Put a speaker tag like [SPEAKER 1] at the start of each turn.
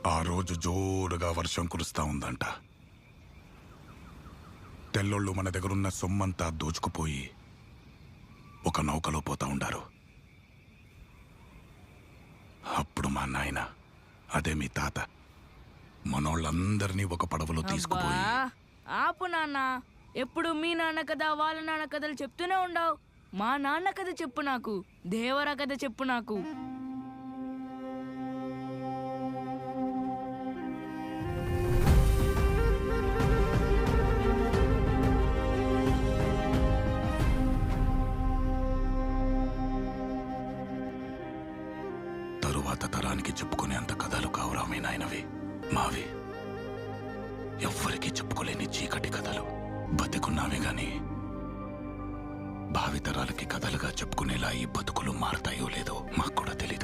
[SPEAKER 1] ఆ రోజు జోరుగా వర్షం కురుస్తా ఉందంట. తెల్లోళ్ళు మన దగ్గరున్న సొమ్మంతా దోచుకుపోయి ఒక నౌకలో పోతా ఉండారు. అప్పుడు మా నాయన, అదే మీ తాత, మనోళ్ళందరినీ ఒక పడవలో తీసుకుపోయి.
[SPEAKER 2] ఆపు నాన్న, ఎప్పుడు మీ నాన్న కథ వాళ్ళ నాన్న కథలు చెప్తూనే ఉండవు. మా నాన్న కథ చెప్పు నాకు, దేవర కథ చెప్పు నాకు.
[SPEAKER 1] తరువాత తరానికి చెప్పుకునేంత కథలు కావురా మీ నాయనవి. మావి ఎవ్వరికీ చెప్పుకోలేని చీకటి కథలు. బతికున్నామే గాని భావితరాలకి కథలుగా చెప్పుకునేలా ఈ బతుకులు మారతాయో లేదో మాకు కూడా తెలీదు.